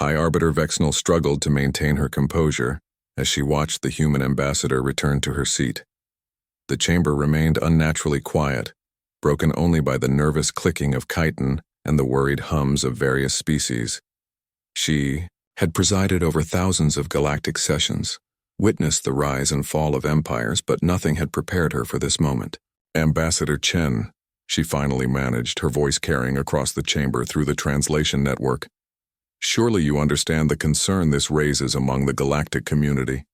High Arbiter Vexnal struggled to maintain her composure as she watched the human ambassador return to her seat. The chamber remained unnaturally quiet, broken only by the nervous clicking of chitin and the worried hums of various species. She had presided over thousands of galactic sessions, witnessed the rise and fall of empires, but nothing had prepared her for this moment. Ambassador Chen, she finally managed, her voice carrying across the chamber through the translation network. Surely you understand the concern this raises among the galactic community.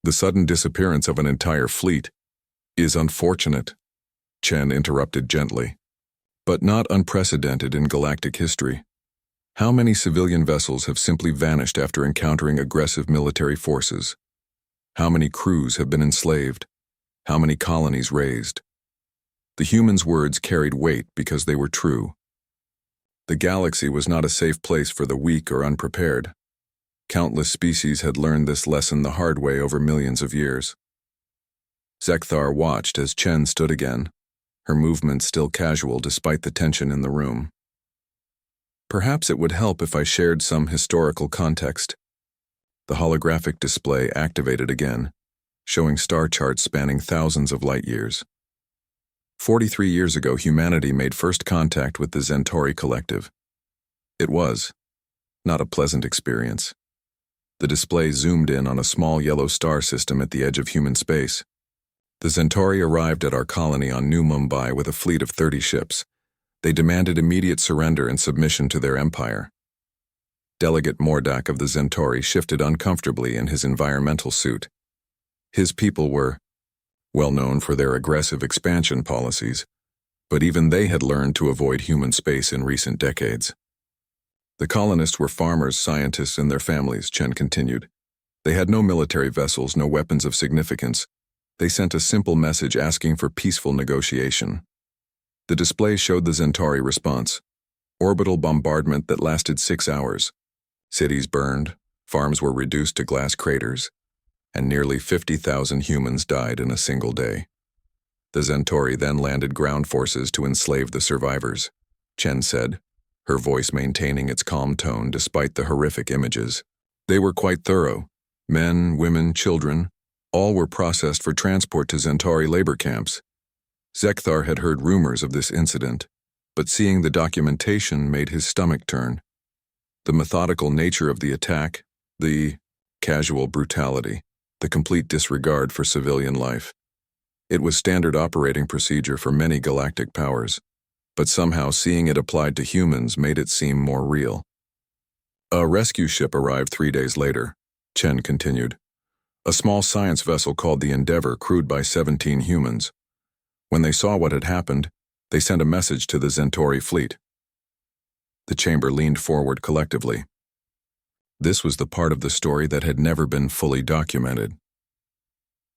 The sudden disappearance of an entire fleet is unfortunate, Chen interrupted gently, but not unprecedented in galactic history. How many civilian vessels have simply vanished after encountering aggressive military forces? How many crews have been enslaved? How many colonies razed? The humans' words carried weight because they were true. The galaxy was not a safe place for the weak or unprepared. Countless species had learned this lesson the hard way over millions of years. Zekthar watched as Chen stood again, her movements still casual despite the tension in the room. Perhaps it would help if I shared some historical context. The holographic display activated again, showing star charts spanning thousands of light years. 43 years ago, humanity made first contact with the Centauri collective. It was not a pleasant experience. The display zoomed in on a small yellow star system at the edge of human space. The Centauri arrived at our colony on New Mumbai with a fleet of 30 ships. They demanded immediate surrender and submission to their empire. Delegate Mordak of the Centauri shifted uncomfortably in his environmental suit. His people were well known for their aggressive expansion policies, but even they had learned to avoid human space in recent decades. The colonists were farmers, scientists, and their families, Chen continued. They had no military vessels, no weapons of significance. They sent a simple message asking for peaceful negotiation. The display showed the Centauri response: orbital bombardment that lasted 6 hours. Cities burned, farms were reduced to glass craters, and nearly 50,000 humans died in a single day. The Centauri then landed ground forces to enslave the survivors, Chen said, her voice maintaining its calm tone despite the horrific images. They were quite thorough. Men, women, children, all were processed for transport to Centauri labor camps. Zekthar had heard rumors of this incident, but seeing the documentation made his stomach turn. The methodical nature of the attack, the casual brutality, the complete disregard for civilian life. It was standard operating procedure for many galactic powers, but somehow seeing it applied to humans made it seem more real. A rescue ship arrived 3 days later, Chen continued. A small science vessel called the Endeavor, crewed by 17 humans. When they saw what had happened, they sent a message to the Centauri fleet. The chamber leaned forward collectively. This was the part of the story that had never been fully documented.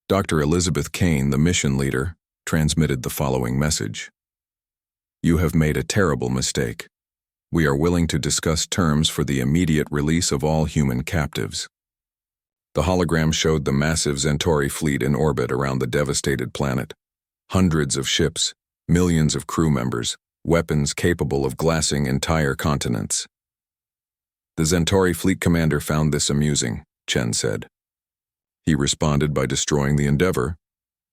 Dr. Elizabeth Kane, the mission leader, transmitted the following message. You have made a terrible mistake. We are willing to discuss terms for the immediate release of all human captives. The hologram showed the massive Centauri fleet in orbit around the devastated planet. Hundreds of ships, millions of crew members, weapons capable of glassing entire continents. The Centauri fleet commander found this amusing, Chen said. He responded by destroying the Endeavor,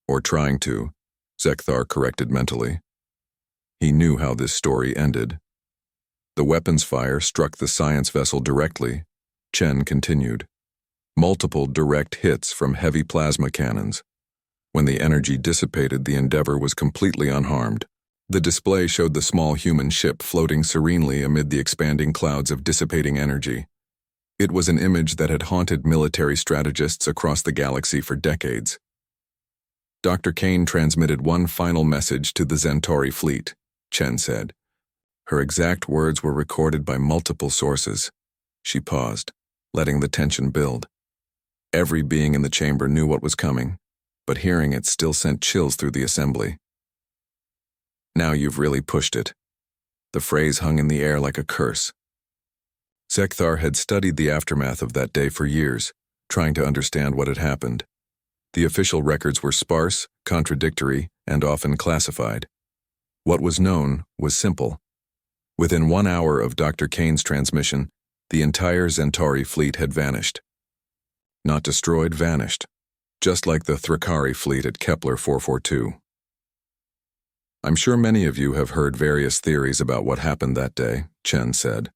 or trying to, Zekthar corrected mentally. He knew how this story ended. The weapons fire struck the science vessel directly, Chen continued. Multiple direct hits from heavy plasma cannons. When the energy dissipated, the Endeavor was completely unharmed. The display showed the small human ship floating serenely amid the expanding clouds of dissipating energy. It was an image that had haunted military strategists across the galaxy for decades. Dr. Kane transmitted one final message to the Centauri fleet, Chen said. Her exact words were recorded by multiple sources. She paused, letting the tension build. Every being in the chamber knew what was coming, but hearing it still sent chills through the assembly. Now you've really pushed it. The phrase hung in the air like a curse. Zekthar had studied the aftermath of that day for years, trying to understand what had happened. The official records were sparse, contradictory, and often classified. What was known was simple. Within 1 hour of Dr. Kane's transmission, The entire Centauri fleet had vanished. Not destroyed, vanished, just like the Thrakari fleet at Kepler 442. I'm sure many of you have heard various theories about what happened that day, Chen said.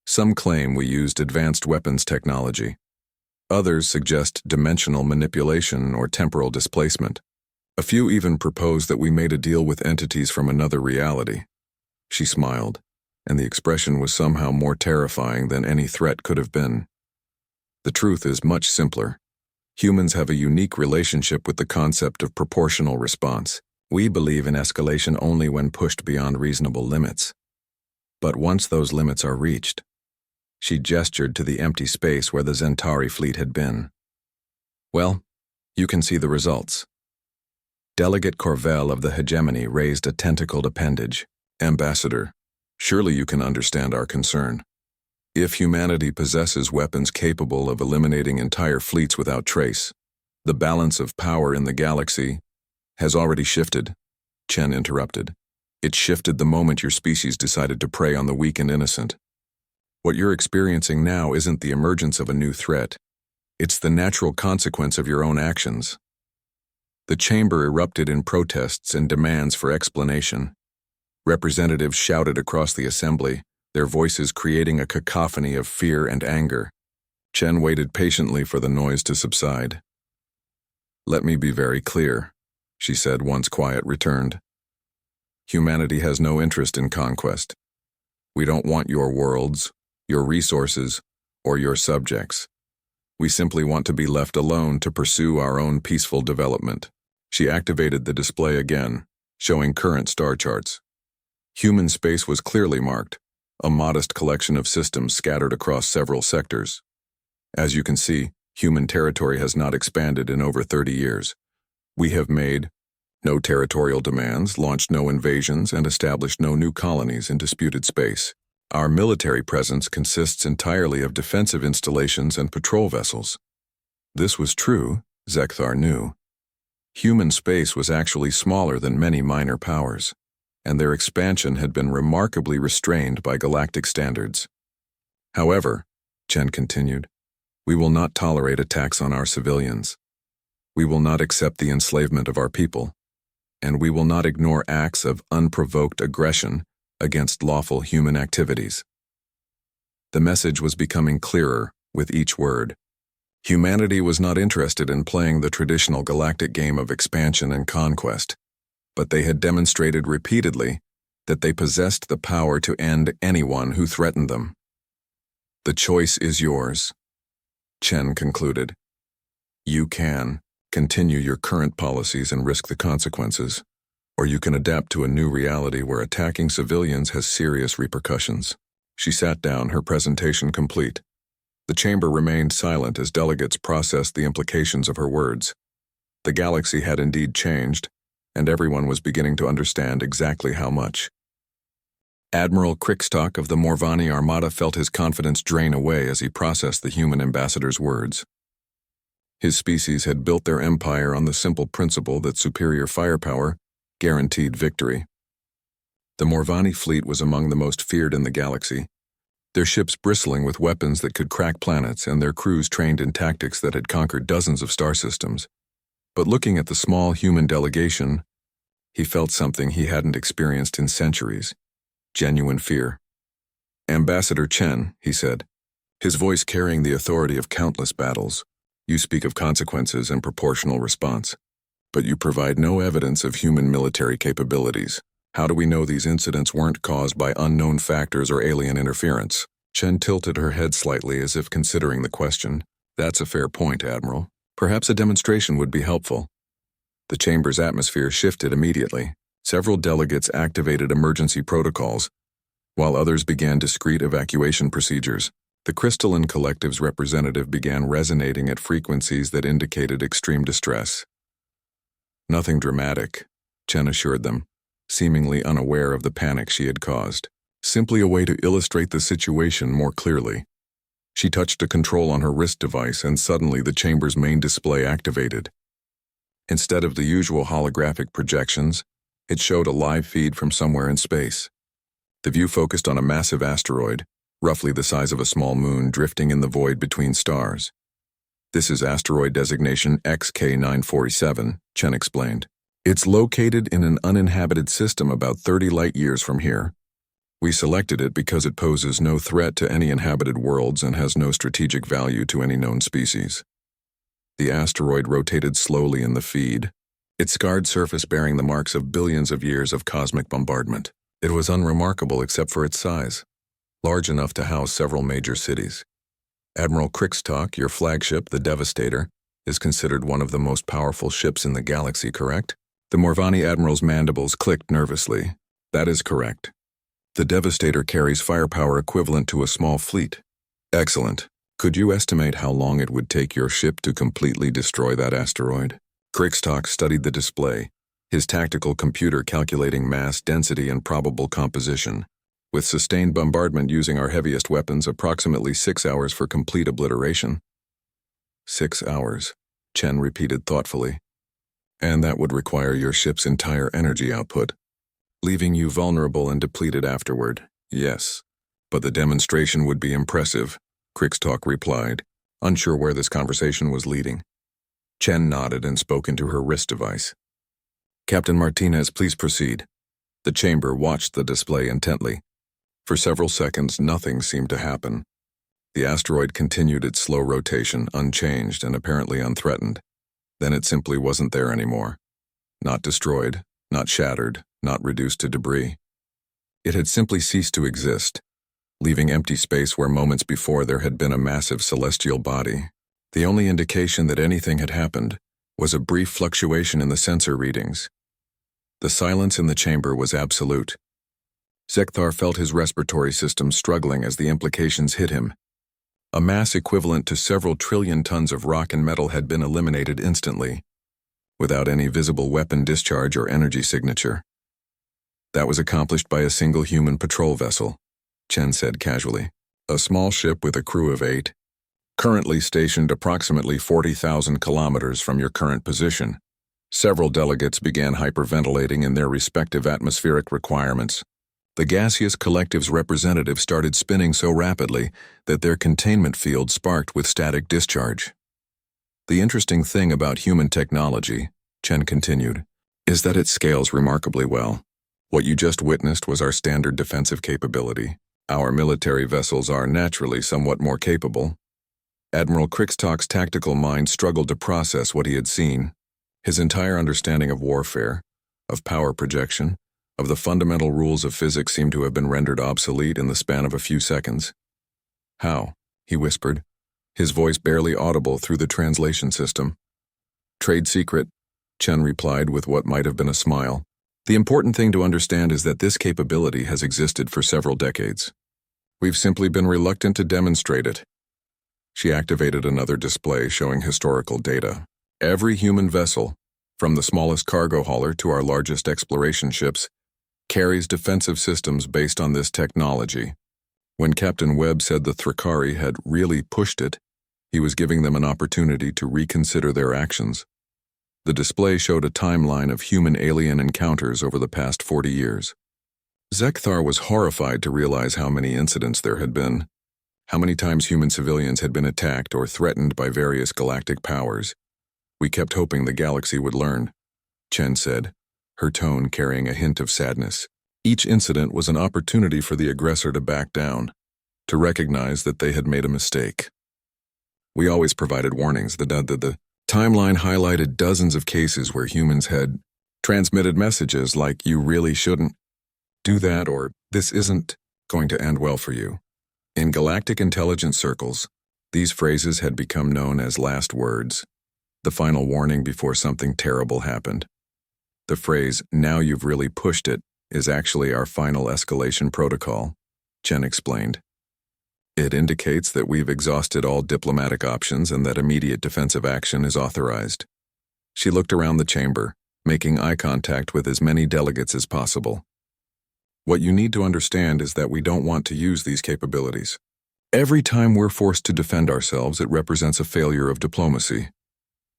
Some claim we used advanced weapons technology. Others suggest dimensional manipulation or temporal displacement. A few even propose that we made a deal with entities from another reality. She smiled, and the expression was somehow more terrifying than any threat could have been. The truth is much simpler. Humans have a unique relationship with the concept of proportional response. We believe in escalation only when pushed beyond reasonable limits. But once those limits are reached, she gestured to the empty space where the Centauri fleet had been. Well, you can see the results. Delegate Corvell of the hegemony raised a tentacled appendage. Ambassador, surely you can understand our concern. If humanity possesses weapons capable of eliminating entire fleets without trace, the balance of power in the galaxy has already shifted, Chen interrupted. It shifted the moment your species decided to prey on the weak and innocent. What you're experiencing now isn't the emergence of a new threat. It's the natural consequence of your own actions. The chamber erupted in protests and demands for explanation. Representatives shouted across the assembly, their voices creating a cacophony of fear and anger. Chen waited patiently for the noise to subside. Let me be very clear, she said once quiet returned. Humanity has no interest in conquest. We don't want your worlds, your resources, or your subjects. We simply want to be left alone to pursue our own peaceful development. She activated the display again, showing current star charts. Human space was clearly marked, a modest collection of systems scattered across several sectors. As you can see, human territory has not expanded in over 30 years. We have made no territorial demands, launched no invasions, and established no new colonies in disputed space. Our military presence consists entirely of defensive installations and patrol vessels. This was true, Zekthar knew. Human space was actually smaller than many minor powers, and their expansion had been remarkably restrained by galactic standards. However, Chen continued, we will not tolerate attacks on our civilians. We will not accept the enslavement of our people, and we will not ignore acts of unprovoked aggression against lawful human activities. The message was becoming clearer with each word. Humanity was not interested in playing the traditional galactic game of expansion and conquest, but they had demonstrated repeatedly that they possessed the power to end anyone who threatened them. The choice is yours, Chen concluded. You can continue your current policies and risk the consequences, or you can adapt to a new reality where attacking civilians has serious repercussions. She sat down, her presentation complete. The chamber remained silent as delegates processed the implications of her words. The galaxy had indeed changed, and everyone was beginning to understand exactly how much. Admiral Krickstock of the Morvani Armada felt his confidence drain away as he processed the human ambassador's words. His species had built their empire on the simple principle that superior firepower guaranteed victory. The Morvani fleet was among the most feared in the galaxy, their ships bristling with weapons that could crack planets and their crews trained in tactics that had conquered dozens of star systems. But looking at the small human delegation, he felt something he hadn't experienced in centuries: genuine fear. Ambassador Chen, he said, his voice carrying the authority of countless battles, you speak of consequences and proportional response, but you provide no evidence of human military capabilities. How do we know these incidents weren't caused by unknown factors or alien interference? Chen tilted her head slightly as if considering the question. That's a fair point, Admiral. Perhaps a demonstration would be helpful. The chamber's atmosphere shifted immediately. Several delegates activated emergency protocols, while others began discreet evacuation procedures. The Crystalline Collective's representative began resonating at frequencies that indicated extreme distress. Nothing dramatic, Chen assured them, seemingly unaware of the panic she had caused. Simply a way to illustrate the situation more clearly. She touched a control on her wrist device and suddenly the chamber's main display activated. Instead of the usual holographic projections, it showed a live feed from somewhere in space. The view focused on a massive asteroid, roughly the size of a small moon drifting in the void between stars. This is asteroid designation XK947, Chen explained. It's located in an uninhabited system about 30 light-years from here. We selected it because it poses no threat to any inhabited worlds and has no strategic value to any known species. The asteroid rotated slowly in the feed, its scarred surface bearing the marks of billions of years of cosmic bombardment. It was unremarkable except for its size, large enough to house several major cities. Admiral Kriegstock, your flagship, the Devastator, is considered one of the most powerful ships in the galaxy, correct? The Morvani Admiral's mandibles clicked nervously. That is correct. The Devastator carries firepower equivalent to a small fleet. Excellent. Could you estimate how long it would take your ship to completely destroy that asteroid? Kriegstock studied the display, his tactical computer calculating mass, density, and probable composition. With sustained bombardment using our heaviest weapons, approximately 6 hours for complete obliteration. 6 hours, Chen repeated thoughtfully. And that would require your ship's entire energy output, leaving you vulnerable and depleted afterward. Yes, but the demonstration would be impressive, Kriegstock replied, unsure where this conversation was leading. Chen nodded and spoke into her wrist device. Captain Martinez, please proceed. The chamber watched the display intently. For several seconds, nothing seemed to happen. The asteroid continued its slow rotation, unchanged and apparently unthreatened. Then it simply wasn't there anymore. Not destroyed, not shattered, not reduced to debris. It had simply ceased to exist, leaving empty space where moments before there had been a massive celestial body. The only indication that anything had happened was a brief fluctuation in the sensor readings. The silence in the chamber was absolute. Zekthar felt his respiratory system struggling as the implications hit him. A mass equivalent to several trillion tons of rock and metal had been eliminated instantly, without any visible weapon discharge or energy signature. That was accomplished by a single human patrol vessel, Chen said casually. A small ship with a crew of 8, currently stationed approximately 40,000 kilometers from your current position. Several delegates began hyperventilating in their respective atmospheric requirements. The gaseous collective's representatives started spinning so rapidly that their containment field sparked with static discharge. The interesting thing about human technology, Chen continued, is that it scales remarkably well. What you just witnessed was our standard defensive capability. Our military vessels are naturally somewhat more capable. Admiral Kriegstock's tactical mind struggled to process what he had seen. His entire understanding of warfare, of power projection, of the fundamental rules of physics seemed to have been rendered obsolete in the span of a few seconds. How? He whispered, his voice barely audible through the translation system. Trade secret, Chen replied with what might have been a smile. The important thing to understand is that this capability has existed for several decades. We've simply been reluctant to demonstrate it. She activated another display showing historical data. Every human vessel, from the smallest cargo hauler to our largest exploration ships, carries defensive systems based on this technology. When Captain Webb said the Thrakari had really pushed it, he was giving them an opportunity to reconsider their actions. The display showed a timeline of human-alien encounters over the past 40 years. Zekthar was horrified to realize how many incidents there had been, how many times human civilians had been attacked or threatened by various galactic powers. We kept hoping the galaxy would learn, Chen said, her tone carrying a hint of sadness. Each incident was an opportunity for the aggressor to back down, to recognize that they had made a mistake. We always provided warnings. The timeline highlighted dozens of cases where humans had transmitted messages like, "You really shouldn't do that," or "This isn't going to end well for you." In galactic intelligence circles, these phrases had become known as last words, the final warning before something terrible happened. The phrase, "Now you've really pushed it," is actually our final escalation protocol, Chen explained. It indicates that we've exhausted all diplomatic options and that immediate defensive action is authorized. She looked around the chamber, making eye contact with as many delegates as possible. What you need to understand is that we don't want to use these capabilities. Every time we're forced to defend ourselves, it represents a failure of diplomacy.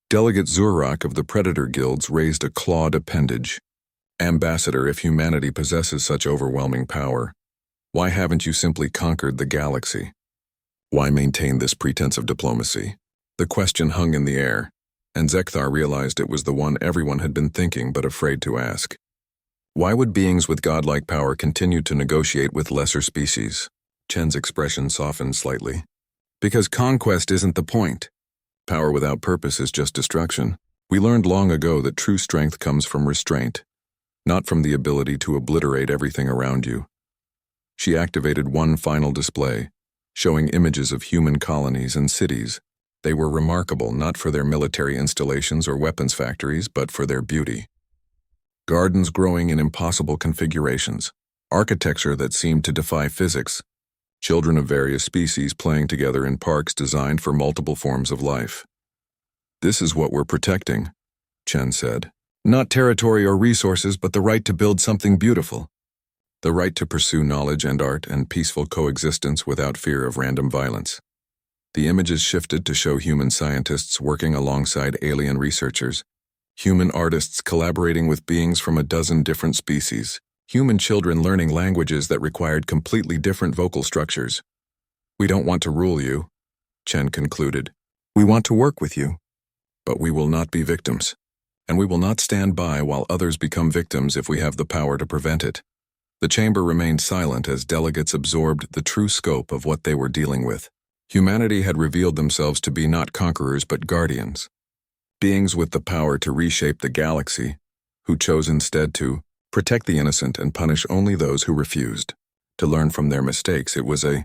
Delegate Zurak of the Predator Guilds raised a clawed appendage. "Ambassador, if humanity possesses such overwhelming power, Why haven't you simply conquered the galaxy? Why maintain this pretense of diplomacy? The question hung in the air, and Zekthar realized it was the one everyone had been thinking but afraid to ask. Why would beings with godlike power continue to negotiate with lesser species? Chen's expression softened slightly. Because conquest isn't the point. Power without purpose is just destruction. We learned long ago that true strength comes from restraint, not from the ability to obliterate everything around you. She activated one final display, showing images of human colonies and cities. They were remarkable not for their military installations or weapons factories, but for their beauty. Gardens growing in impossible configurations, architecture that seemed to defy physics, children of various species playing together in parks designed for multiple forms of life. This is what we're protecting, Chen said. Not territory or resources, but the right to build something beautiful. The right to pursue knowledge and art and peaceful coexistence without fear of random violence. The images shifted to show human scientists working alongside alien researchers, human artists collaborating with beings from a dozen different species, human children learning languages that required completely different vocal structures. We don't want to rule you, Chen concluded. We want to work with you. But we will not be victims, and we will not stand by while others become victims if we have the power to prevent it. The chamber remained silent as delegates absorbed the true scope of what they were dealing with. Humanity had revealed themselves to be not conquerors but guardians. Beings with the power to reshape the galaxy, who chose instead to protect the innocent and punish only those who refused. To learn from their mistakes, it was a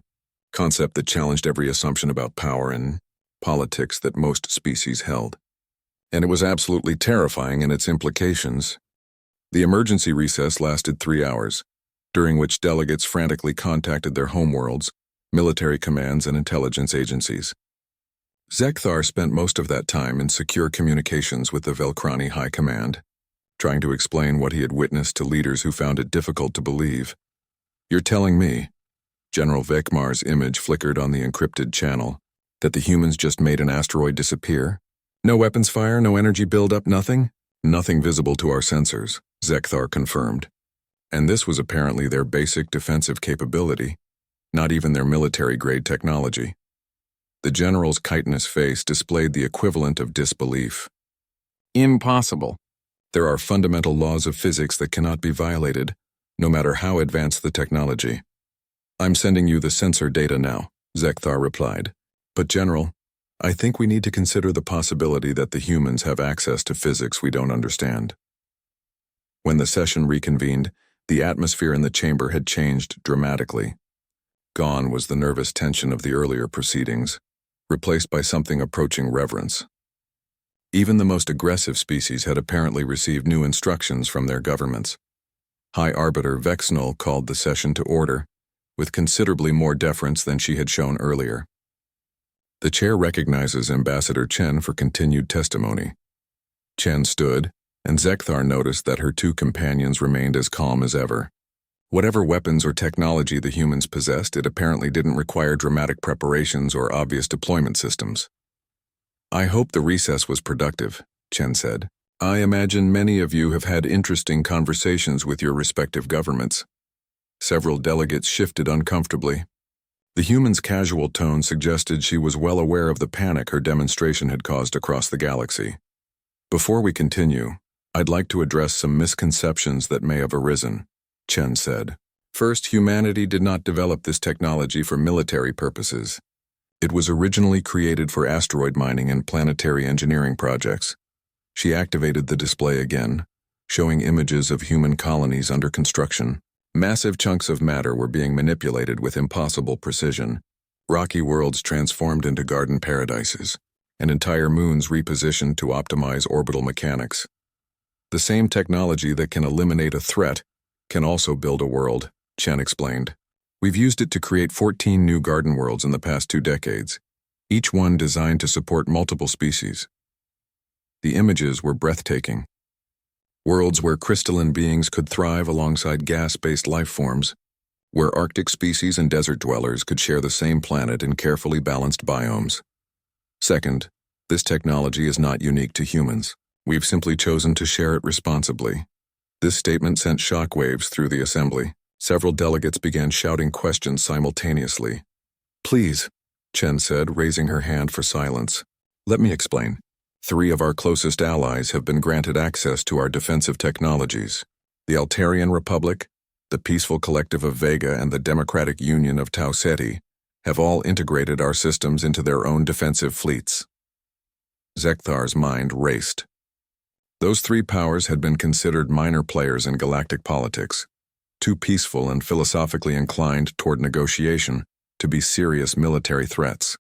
concept that challenged every assumption about power and politics that most species held. And it was absolutely terrifying in its implications. The emergency recess lasted 3 hours, during which delegates frantically contacted their homeworlds, military commands, and intelligence agencies. Zekthar spent most of that time in secure communications with the Velkrani High Command, trying to explain what he had witnessed to leaders who found it difficult to believe. You're telling me, General Vekmar's image flickered on the encrypted channel, that the humans just made an asteroid disappear? No weapons fire, no energy buildup, nothing? Nothing visible to our sensors, Zekthar confirmed. And this was apparently their basic defensive capability, not even their military-grade technology. The general's chitinous face displayed the equivalent of disbelief. Impossible. There are fundamental laws of physics that cannot be violated, no matter how advanced the technology. I'm sending you the sensor data now, Zekthar replied. But General, I think we need to consider the possibility that the humans have access to physics we don't understand. When the session reconvened, the atmosphere in the chamber had changed dramatically. Gone was the nervous tension of the earlier proceedings, replaced by something approaching reverence. Even the most aggressive species had apparently received new instructions from their governments. High Arbiter Vexnol called the session to order, with considerably more deference than she had shown earlier. The chair recognizes Ambassador Chen for continued testimony. Chen stood, and Zekthar noticed that her two companions remained as calm as ever. Whatever weapons or technology the humans possessed, it apparently didn't require dramatic preparations or obvious deployment systems. I hope the recess was productive, Chen said. I imagine many of you have had interesting conversations with your respective governments. Several delegates shifted uncomfortably. The human's casual tone suggested she was well aware of the panic her demonstration had caused across the galaxy. Before we continue, I'd like to address some misconceptions that may have arisen, Chen said. First, humanity did not develop this technology for military purposes. It was originally created for asteroid mining and planetary engineering projects. She activated the display again, showing images of human colonies under construction. Massive chunks of matter were being manipulated with impossible precision. Rocky worlds transformed into garden paradises, and entire moons repositioned to optimize orbital mechanics. The same technology that can eliminate a threat can also build a world, Chen explained. We've used it to create 14 new garden worlds in the past 2 decades, each one designed to support multiple species. The images were breathtaking. Worlds where crystalline beings could thrive alongside gas-based life forms, where Arctic species and desert dwellers could share the same planet in carefully balanced biomes. Second, this technology is not unique to humans. We've simply chosen to share it responsibly. This statement sent shockwaves through the assembly. Several delegates began shouting questions simultaneously. "Please," Chen said, raising her hand for silence. "Let me explain. 3 of our closest allies have been granted access to our defensive technologies. The Altarian Republic, the Peaceful Collective of Vega, and the Democratic Union of Tau Ceti have all integrated our systems into their own defensive fleets." Zekthar's mind raced. Those 3 powers had been considered minor players in galactic politics, too peaceful and philosophically inclined toward negotiation to be serious military threats.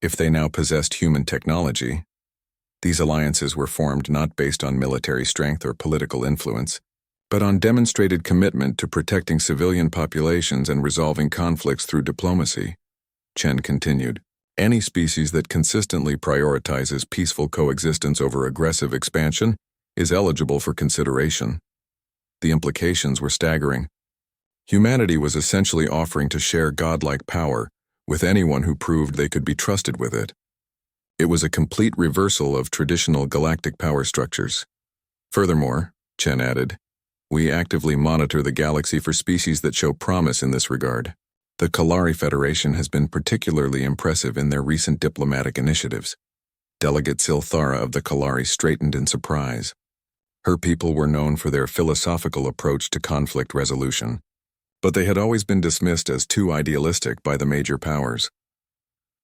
If they now possessed human technology, these alliances were formed not based on military strength or political influence, but on demonstrated commitment to protecting civilian populations and resolving conflicts through diplomacy. Chen continued, "Any species that consistently prioritizes peaceful coexistence over aggressive expansion is eligible for consideration." The implications were staggering. Humanity was essentially offering to share godlike power with anyone who proved they could be trusted with it. It was a complete reversal of traditional galactic power structures. Furthermore, Chen added, "we actively monitor the galaxy for species that show promise in this regard. The Kalari Federation has been particularly impressive in their recent diplomatic initiatives." Delegate Silthara of the Kalari straightened in surprise. Her people were known for their philosophical approach to conflict resolution, but they had always been dismissed as too idealistic by the major powers.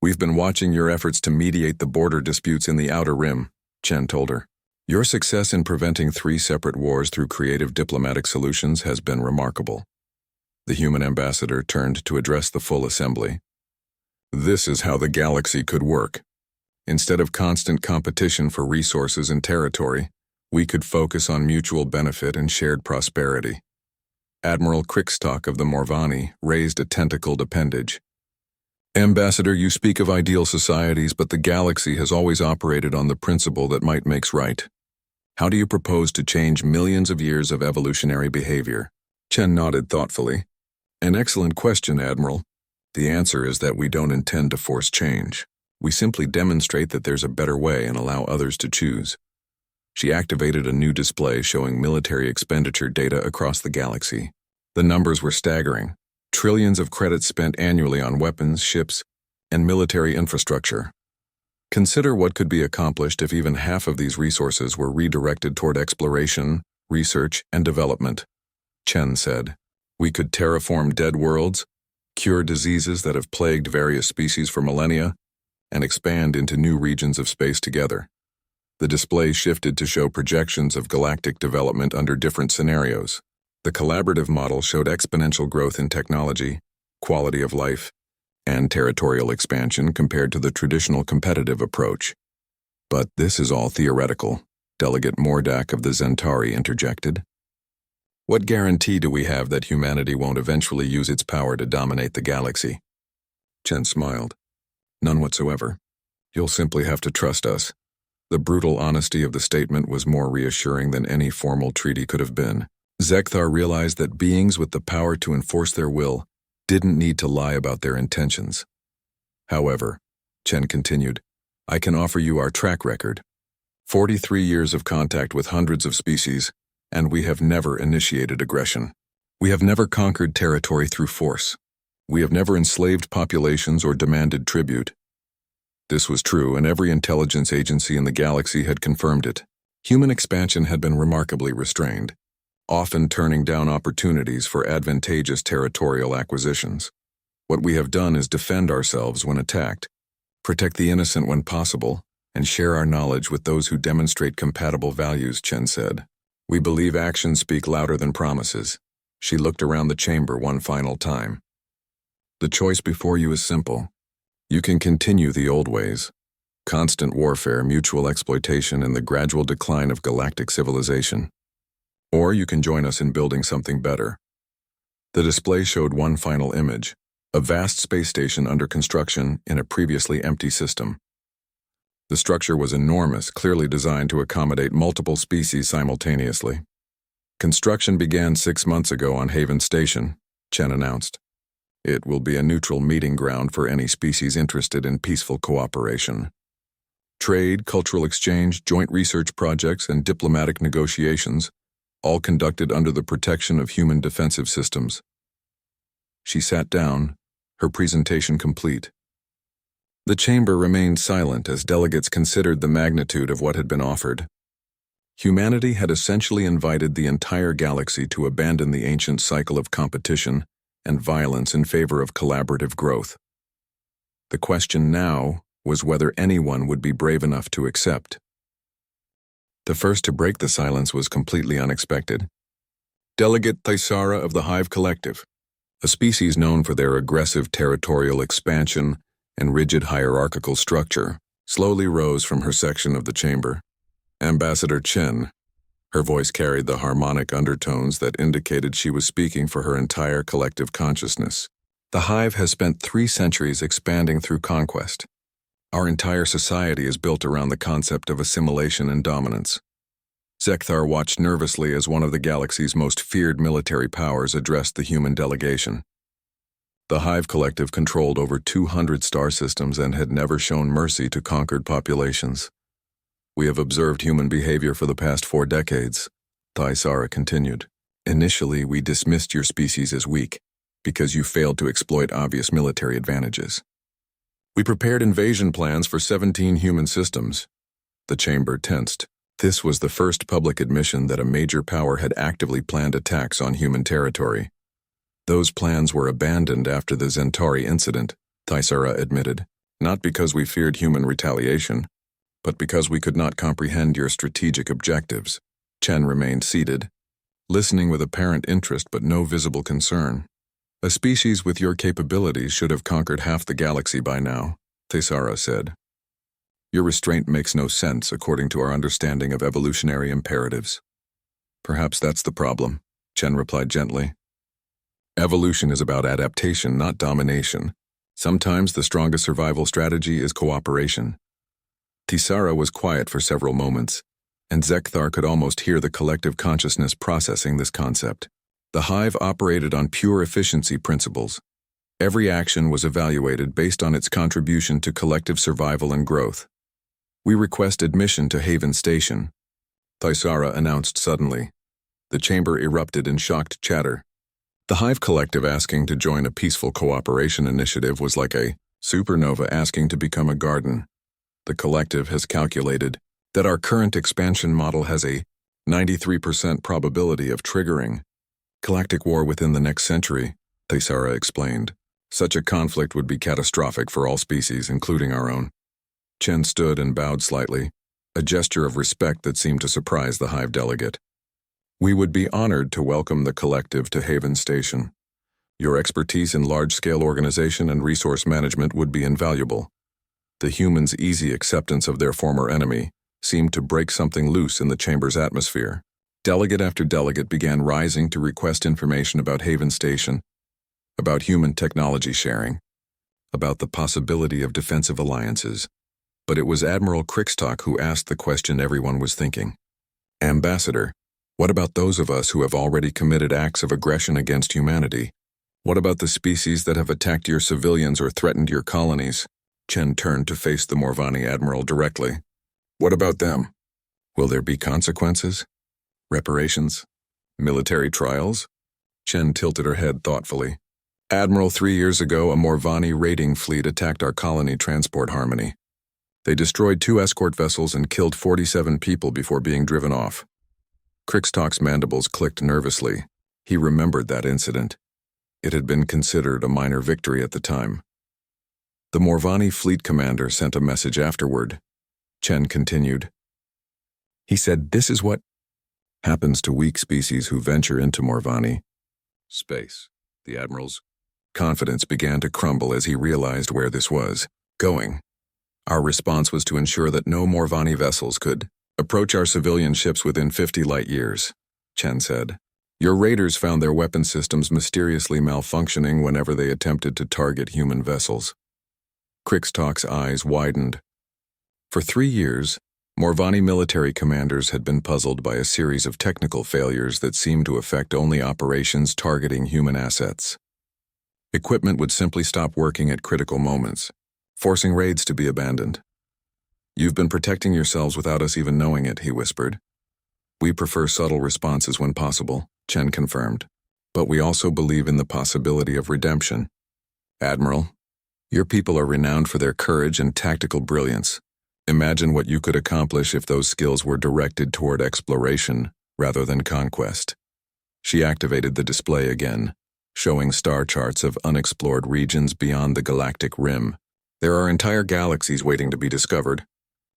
"We've been watching your efforts to mediate the border disputes in the Outer Rim," Chen told her. "Your success in preventing 3 separate wars through creative diplomatic solutions has been remarkable." The human ambassador turned to address the full assembly. "This is how the galaxy could work. Instead of constant competition for resources and territory, we could focus on mutual benefit and shared prosperity." Admiral Crickstock of the Morvani raised a tentacled appendage. "Ambassador, you speak of ideal societies, but the galaxy has always operated on the principle that might makes right. How do you propose to change millions of years of evolutionary behavior?" Chen nodded thoughtfully. "An excellent question, Admiral. The answer is that we don't intend to force change. We simply demonstrate that there's a better way and allow others to choose." She activated a new display showing military expenditure data across the galaxy. The numbers were staggering. Trillions of credits spent annually on weapons, ships, and military infrastructure. Consider what could be accomplished if even half of these resources were redirected toward exploration, research, and development, Chen said. "We could terraform dead worlds, cure diseases that have plagued various species for millennia, and expand into new regions of space together." The display shifted to show projections of galactic development under different scenarios. The collaborative model showed exponential growth in technology, quality of life, and territorial expansion compared to the traditional competitive approach. "But this is all theoretical," Delegate Mordak of the Zentari interjected. "What guarantee do we have that humanity won't eventually use its power to dominate the galaxy?" Chen smiled. "None whatsoever. You'll simply have to trust us." The brutal honesty of the statement was more reassuring than any formal treaty could have been. Zekthar realized that beings with the power to enforce their will didn't need to lie about their intentions. "However," Chen continued, "I can offer you our track record. 43 years of contact with hundreds of species, and we have never initiated aggression. We have never conquered territory through force. We have never enslaved populations or demanded tribute." This was true, and every intelligence agency in the galaxy had confirmed it. Human expansion had been remarkably restrained, often turning down opportunities for advantageous territorial acquisitions. "What we have done is defend ourselves when attacked, protect the innocent when possible, and share our knowledge with those who demonstrate compatible values," Chen said. "We believe actions speak louder than promises." She looked around the chamber one final time. "The choice before you is simple. You can continue the old ways: constant warfare, mutual exploitation, and the gradual decline of galactic civilization. Or you can join us in building something better." The display showed one final image: a vast space station under construction in a previously empty system. The structure was enormous, clearly designed to accommodate multiple species simultaneously. "Construction began 6 months ago on Haven Station," Chen announced. "It will be a neutral meeting ground for any species interested in peaceful cooperation. Trade, cultural exchange, joint research projects, and diplomatic negotiations all conducted under the protection of human defensive systems. She sat down, her presentation complete. The chamber remained silent as delegates considered the magnitude of what had been offered. Humanity had essentially invited the entire galaxy to abandon the ancient cycle of competition and violence in favor of collaborative growth. The question now was whether anyone would be brave enough to accept. The first to break the silence was completely unexpected. Delegate Thaisara of the Hive Collective, a species known for their aggressive territorial expansion and rigid hierarchical structure, slowly rose from her section of the chamber. Ambassador Chen. Her voice carried the harmonic undertones that indicated she was speaking for her entire collective consciousness. The Hive has spent 3 centuries expanding through conquest. Our entire society is built around the concept of assimilation and dominance. Zekthar watched nervously as one of the galaxy's most feared military powers addressed the human delegation. The Hive Collective controlled over 200 star systems and had never shown mercy to conquered populations. We have observed human behavior for the past 4 decades, Thaisara continued. Initially, we dismissed your species as weak, because you failed to exploit obvious military advantages. We prepared invasion plans for 17 human systems. The chamber tensed. This was the first public admission that a major power had actively planned attacks on human territory. Those plans were abandoned after the Zentari incident, Thaisara admitted, not because we feared human retaliation, but because we could not comprehend your strategic objectives. Chen remained seated, listening with apparent interest but no visible concern. A species with your capabilities should have conquered half the galaxy by now, Thaisara said. Your restraint makes no sense according to our understanding of evolutionary imperatives. Perhaps that's the problem, Chen replied gently. Evolution is about adaptation, not domination. Sometimes the strongest survival strategy is cooperation. Thaisara was quiet for several moments, and Zekthar could almost hear the collective consciousness processing this concept. The Hive operated on pure efficiency principles. Every action was evaluated based on its contribution to collective survival and growth. We request admission to Haven Station, Thaisara announced suddenly. The chamber erupted in shocked chatter. The Hive Collective asking to join a peaceful cooperation initiative was like a supernova asking to become a garden. The collective has calculated that our current expansion model has a 93% probability of triggering galactic war within the next century, Thaisara explained. Such a conflict would be catastrophic for all species, including our own. Chen stood and bowed slightly, a gesture of respect that seemed to surprise the Hive delegate. We would be honored to welcome the collective to Haven Station. Your expertise in large-scale organization and resource management would be invaluable. The humans' easy acceptance of their former enemy seemed to break something loose in the chamber's atmosphere. Delegate after delegate began rising to request information about Haven Station, about human technology sharing, about the possibility of defensive alliances. But it was Admiral Krikstok who asked the question everyone was thinking. Ambassador, what about those of us who have already committed acts of aggression against humanity? What about the species that have attacked your civilians or threatened your colonies? Chen turned to face the Morvani Admiral directly. What about them? Will there be consequences? Reparations? Military trials? Chen tilted her head thoughtfully. Admiral, 3 years ago, a Morvani raiding fleet attacked our colony Transport Harmony. They destroyed 2 escort vessels and killed 47 people before being driven off. Krikstak's mandibles clicked nervously. He remembered that incident. It had been considered a minor victory at the time. The Morvani fleet commander sent a message afterward. Chen continued. He said, "This is what happens to weak species who venture into Morvani space." The Admiral's confidence began to crumble as he realized where this was going. Our response was to ensure that no Morvani vessels could approach our civilian ships within 50 light years, Chen said. Your raiders found their weapon systems mysteriously malfunctioning whenever they attempted to target human vessels. Krikstak's eyes widened. For 3 years, Morvani military commanders had been puzzled by a series of technical failures that seemed to affect only operations targeting human assets. Equipment would simply stop working at critical moments, forcing raids to be abandoned. You've been protecting yourselves without us even knowing it, he whispered. We prefer subtle responses when possible, Chen confirmed. But we also believe in the possibility of redemption. Admiral, your people are renowned for their courage and tactical brilliance. Imagine what you could accomplish if those skills were directed toward exploration rather than conquest. She activated the display again, showing star charts of unexplored regions beyond the galactic rim. There are entire galaxies waiting to be discovered.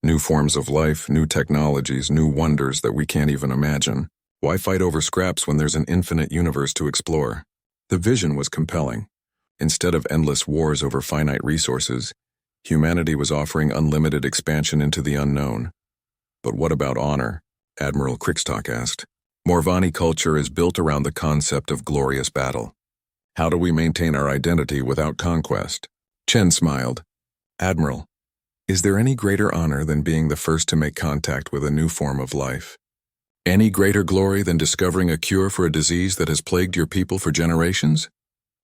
New forms of life, new technologies, new wonders that we can't even imagine. Why fight over scraps when there's an infinite universe to explore? The vision was compelling. Instead of endless wars over finite resources, humanity was offering unlimited expansion into the unknown. But what about honor? Admiral Krickstock asked. Morvani culture is built around the concept of glorious battle. How do we maintain our identity without conquest? Chen smiled. Admiral, is there any greater honor than being the first to make contact with a new form of life? Any greater glory than discovering a cure for a disease that has plagued your people for generations?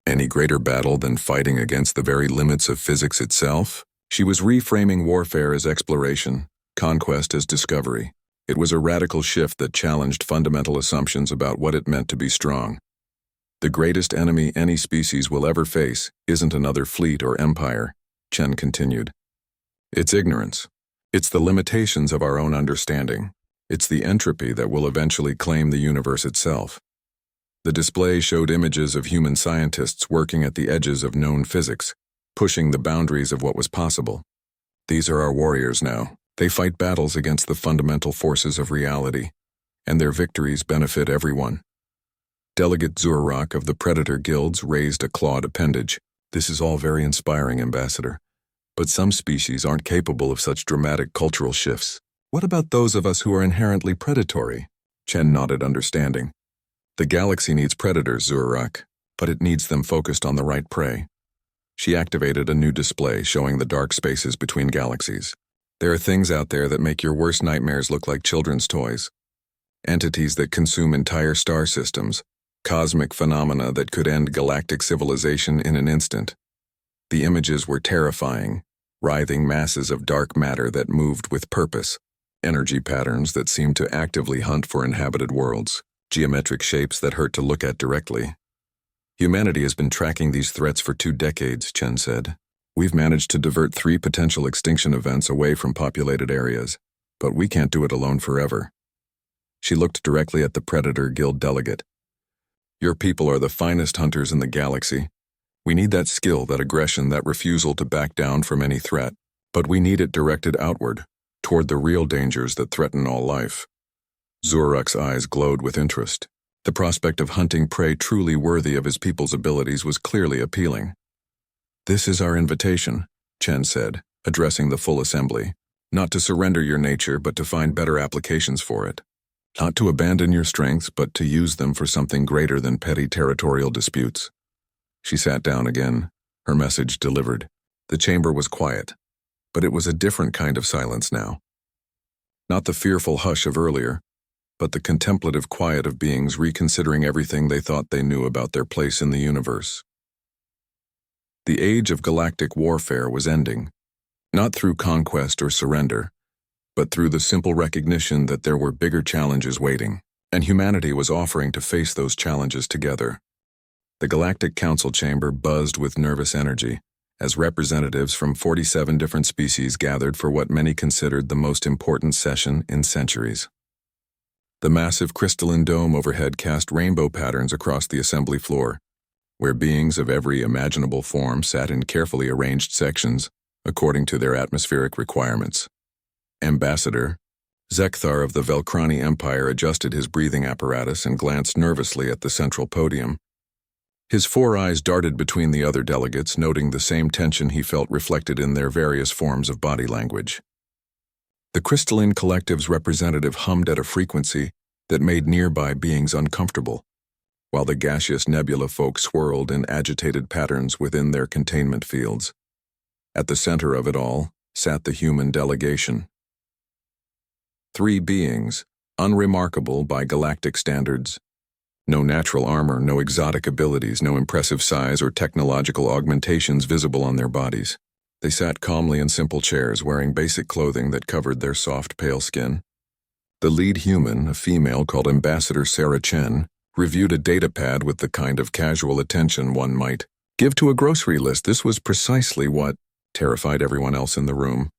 Any greater battle than fighting against the very limits of physics itself? She was reframing warfare as exploration, conquest as discovery. It was a radical shift that challenged fundamental assumptions about what it meant to be strong. The greatest enemy any species will ever face isn't another fleet or empire, Chen continued. It's ignorance. It's the limitations of our own understanding. It's the entropy that will eventually claim the universe itself. The display showed images of human scientists working at the edges of known physics, pushing the boundaries of what was possible. These are our warriors now. They fight battles against the fundamental forces of reality, and their victories benefit everyone. Delegate Zurrock of the Predator Guilds raised a clawed appendage. This is all very inspiring, Ambassador. But some species aren't capable of such dramatic cultural shifts. What about those of us who are inherently predatory? Chen nodded understanding. The galaxy needs predators, Zurrock, but it needs them focused on the right prey. She activated a new display showing the dark spaces between galaxies. There are things out there that make your worst nightmares look like children's toys. Entities that consume entire star systems, cosmic phenomena that could end galactic civilization in an instant. The images were terrifying, writhing masses of dark matter that moved with purpose, energy patterns that seemed to actively hunt for inhabited worlds, geometric shapes that hurt to look at directly. Humanity has been tracking these threats for 2 decades, Chen said. We've managed to divert 3 potential extinction events away from populated areas, but we can't do it alone forever. She looked directly at the Predator Guild delegate. Your people are the finest hunters in the galaxy. We need that skill, that aggression, that refusal to back down from any threat, but we need it directed outward, toward the real dangers that threaten all life. Zurrock's eyes glowed with interest. The prospect of hunting prey truly worthy of his people's abilities was clearly appealing. This is our invitation, Chen said, addressing the full assembly. Not to surrender your nature, but to find better applications for it. Not to abandon your strengths, but to use them for something greater than petty territorial disputes. She sat down again, her message delivered. The chamber was quiet, but it was a different kind of silence now. Not the fearful hush of earlier, but the contemplative quiet of beings reconsidering everything they thought they knew about their place in the universe. The age of galactic warfare was ending, not through conquest or surrender, but through the simple recognition that there were bigger challenges waiting, and humanity was offering to face those challenges together. The Galactic Council chamber buzzed with nervous energy, as representatives from 47 different species gathered for what many considered the most important session in centuries. The massive crystalline dome overhead cast rainbow patterns across the assembly floor, where beings of every imaginable form sat in carefully arranged sections according to their atmospheric requirements. Ambassador Zekthar of the Velkrani Empire adjusted his breathing apparatus and glanced nervously at the central podium. His 4 eyes darted between the other delegates, noting the same tension he felt reflected in their various forms of body language. The crystalline collective's representative hummed at a frequency that made nearby beings uncomfortable, while the gaseous nebula folk swirled in agitated patterns within their containment fields. At the center of it all sat the human delegation. 3 beings, unremarkable by galactic standards. No natural armor, no exotic abilities, no impressive size or technological augmentations visible on their bodies. They sat calmly in simple chairs, wearing basic clothing that covered their soft, pale skin. The lead human, a female called Ambassador Sarah Chen, reviewed a data pad with the kind of casual attention one might give to a grocery list. This was precisely what terrified everyone else in the room.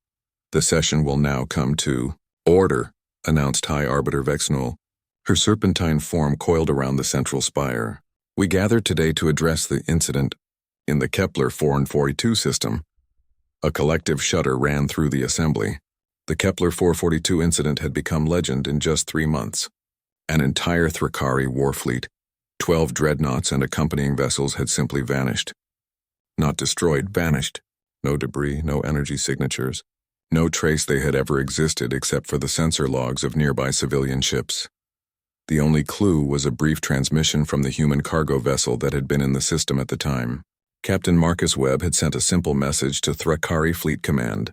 The session will now come to order, announced High Arbiter Vexnull, her serpentine form coiled around the central spire. We gathered today to address the incident in the Kepler 442 system. A collective shudder ran through the assembly. The Kepler 442 incident had become legend in just 3 months. An entire Thrakari war fleet, 12 dreadnoughts and accompanying vessels had simply vanished. Not destroyed, vanished. No debris, no energy signatures. No trace they had ever existed except for the sensor logs of nearby civilian ships. The only clue was a brief transmission from the human cargo vessel that had been in the system at the time. Captain Marcus Webb had sent a simple message to Thrakari Fleet Command.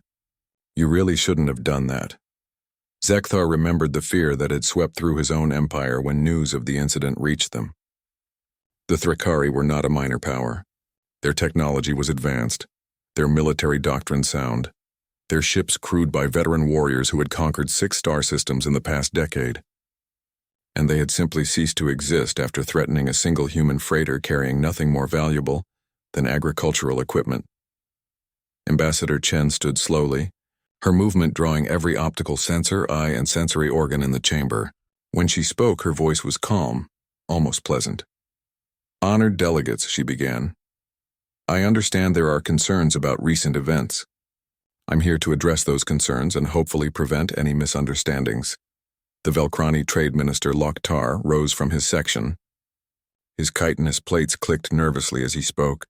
"You really shouldn't have done that." Zekthar remembered the fear that had swept through his own empire when news of the incident reached them. The Thrakari were not a minor power. Their technology was advanced, their military doctrine sound, their ships crewed by veteran warriors who had conquered 6 star systems in the past decade. And they had simply ceased to exist after threatening a single human freighter carrying nothing more valuable than agricultural equipment. Ambassador Chen stood slowly, her movement drawing every optical sensor, eye, and sensory organ in the chamber. When she spoke, her voice was calm, almost pleasant. "Honored delegates," she began. "I understand there are concerns about recent events. I'm here to address those concerns and hopefully prevent any misunderstandings." The Velkrani Trade Minister Loktar rose from his section. His chitinous plates clicked nervously as he spoke.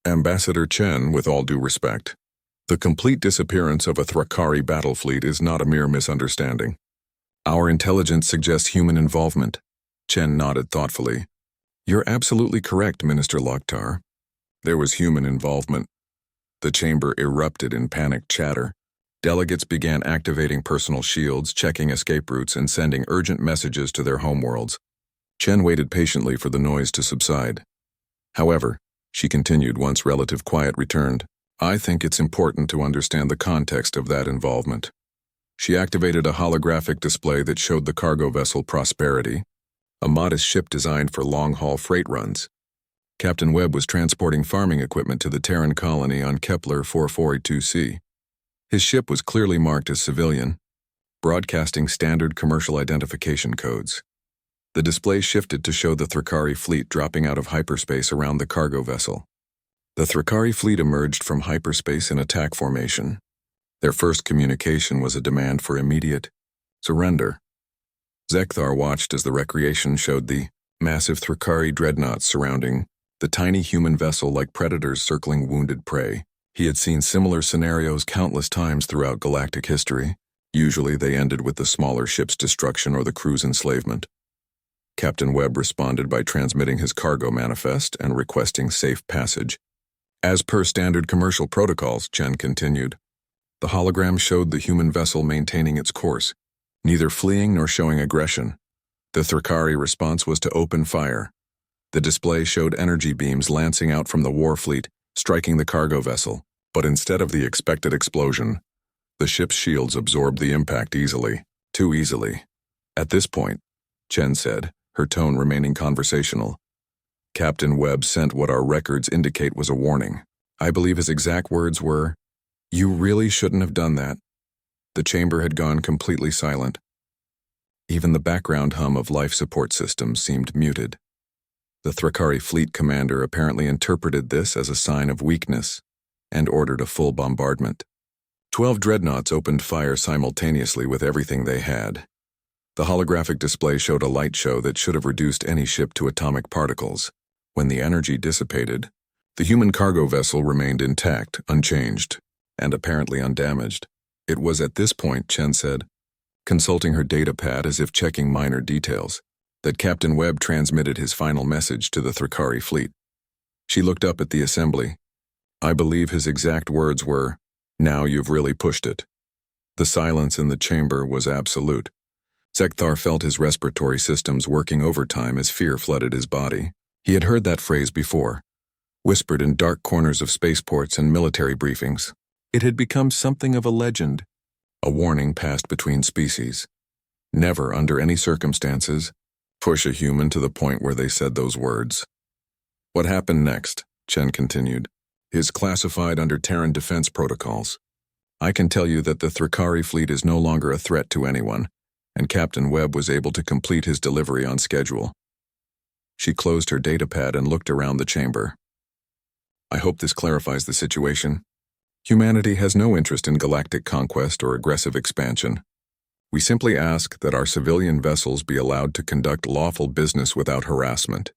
"Ambassador Chen, with all due respect, the complete disappearance of a Thrakari battle fleet is not a mere misunderstanding. Our intelligence suggests human involvement." Chen nodded thoughtfully. "You're absolutely correct, Minister Loktar. There was human involvement." The chamber erupted in panicked chatter. Delegates began activating personal shields, checking escape routes, and sending urgent messages to their homeworlds. Chen waited patiently for the noise to subside. However, she continued once relative quiet returned, "I think it's important to understand the context of that involvement." She activated a holographic display that showed the cargo vessel Prosperity, a modest ship designed for long-haul freight runs. Captain Webb was transporting farming equipment to the Terran colony on Kepler 442c. His ship was clearly marked as civilian, broadcasting standard commercial identification codes. The display shifted to show the Thrakari fleet dropping out of hyperspace around the cargo vessel. The Thrakari fleet emerged from hyperspace in attack formation. Their first communication was a demand for immediate surrender. Zekthar watched as the recreation showed the massive Thrakari dreadnoughts surrounding the tiny human vessel like predators circling wounded prey. He had seen similar scenarios countless times throughout galactic history. Usually they ended with the smaller ship's destruction or the crew's enslavement. Captain Webb responded by transmitting his cargo manifest and requesting safe passage. "As per standard commercial protocols," Chen continued, "the hologram showed the human vessel maintaining its course, neither fleeing nor showing aggression. The Thrakari response was to open fire. The display showed energy beams lancing out from the war fleet, striking the cargo vessel, but instead of the expected explosion, the ship's shields absorbed the impact easily, too easily. At this point," Chen said, her tone remaining conversational, "Captain Webb sent what our records indicate was a warning. I believe his exact words were, 'You really shouldn't have done that.'" The chamber had gone completely silent. Even the background hum of life support systems seemed muted. The Thrakari fleet commander apparently interpreted this as a sign of weakness and ordered a full bombardment. 12 dreadnoughts opened fire simultaneously with everything they had. The holographic display showed a light show that should have reduced any ship to atomic particles. When the energy dissipated, the human cargo vessel remained intact, unchanged, and apparently undamaged. It was at this point, Chen said, consulting her data pad as if checking minor details, that Captain Webb transmitted his final message to the Thrakari fleet. She looked up at the assembly. I believe his exact words were, "Now you've really pushed it." The silence in the chamber was absolute. Zekthar felt his respiratory systems working overtime as fear flooded his body. He had heard that phrase before, whispered in dark corners of spaceports and military briefings. It had become something of a legend, a warning passed between species. Never, under any circumstances, push a human to the point where they said those words. What happened next? Chen continued, is classified under Terran defense protocols. I can tell you that the Thrakari fleet is no longer a threat to anyone, and Captain Webb was able to complete his delivery on schedule. She closed her datapad and looked around the chamber. I hope this clarifies the situation. Humanity has no interest in galactic conquest or aggressive expansion. We simply ask that our civilian vessels be allowed to conduct lawful business without harassment.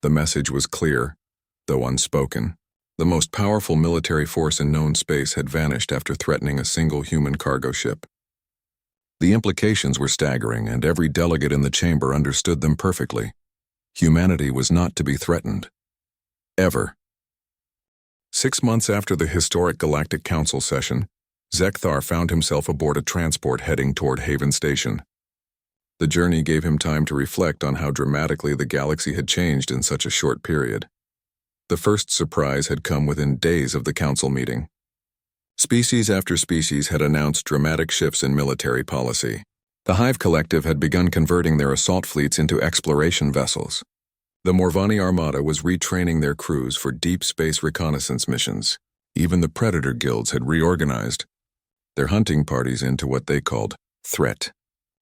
The message was clear, though unspoken. The most powerful military force in known space had vanished after threatening a single human cargo ship. The implications were staggering, and every delegate in the chamber understood them perfectly. Humanity was not to be threatened. Ever. 6 months after the historic Galactic Council session, Zekthar found himself aboard a transport heading toward Haven Station. The journey gave him time to reflect on how dramatically the galaxy had changed in such a short period. The first surprise had come within days of the council meeting. Species after species had announced dramatic shifts in military policy. The Hive Collective had begun converting their assault fleets into exploration vessels. The Morvani Armada was retraining their crews for deep space reconnaissance missions. Even the Predator guilds had reorganized their hunting parties into what they called threat